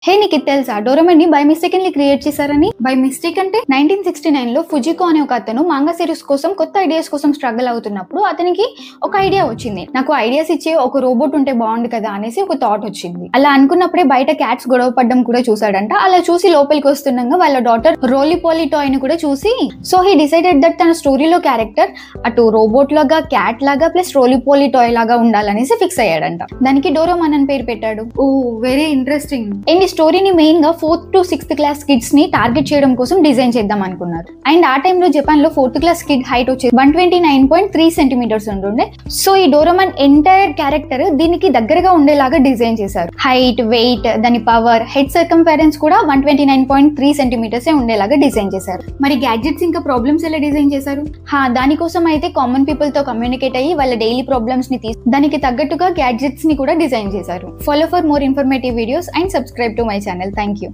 హే నీకు తెలుసా డోరేమాన్ ని బై మిస్టేకెన్లీ క్రియేట్ చేశారని? బై మిస్టేక్ అంటే 1969 లో ఫుజికో అనే ఒక అతను మాంగా సిరీస్ కోసం కొత్త ఐడియాస్ కోసం స్ట్రగుల్ అవుతున్నప్పుడు అతనికి ఒక ఐడియా వచ్చింది. నాకు ఐడియాస్ ఇచ్చే ఒక రోబోట్ ఉంటే బాగుండు కదా అనేసి ఒక థాట్ వచ్చింది. అలా అనుకున్నప్పుడే బయట క్యాట్స్ గొడవ పడ్డం కూడా చూసాడంట. అలా చూసి లోపలికి వస్తుండగా వాళ్ళ డాటర్ రోలీ పోలీ టాయ్ ని కూడా చూసి సో హీ డిసైడెడ్ దట్ తన స్టోరీలో క్యారెక్టర్ అటు రోబోట్ లాగా, క్యాట్ లాగా ప్లస్ రోలీ పోలీ టాయ్ లాగా ఉండాలనేసి ఫిక్స్ అయ్యాడంట. దానికి డోరేమాన్ అని పేరు పెట్టాడు. ఓ వెరీ ఇంట్రెస్టింగ్. అండ్ ఈ స్టోరీని మెయిన్ గా 4th to 6th class kids ని టార్గెట్ చేయడం కోసం డిజైన్ చేద్దాం అనుకున్నారు. అండ్ ఆ టైంలో జపాన్ లో 4th క్లాస్ కిడ్ హైట్ వచ్చి 129.3 సెంటీమీటర్స్ ఉంటుండే. సో ఈ డోరేమాన్ ఎంటైర్ క్యారెక్టర్ దీనికి దగ్గరగా ఉండేలాగా డిజైన్ చేశారు. హైట్, వెయిట్, దాని పవర్, హెడ్ సర్కంఫరెన్స్ కూడా 129.3 సెంటీమీటర్స్ ఉండేలాగా డిజైన్ చేశారు. మరి గ్యాడ్జెట్స్ ఇంకా ప్రాబ్లమ్స్ ఎలా డిజైన్ చేశారు? దానికోసం అయితే కామన్ పీపుల్ తో కమ్యూనికేట్ అయ్యి వాళ్ళ డైలీ ప్రాబ్లమ్స్ ని తీసి దానికి తగ్గట్టుగా గ్యాడ్జెట్స్ ని కూడా డిజైన్ చేశారు. Follow for more informative videos and subscribe to my channel. Thank you.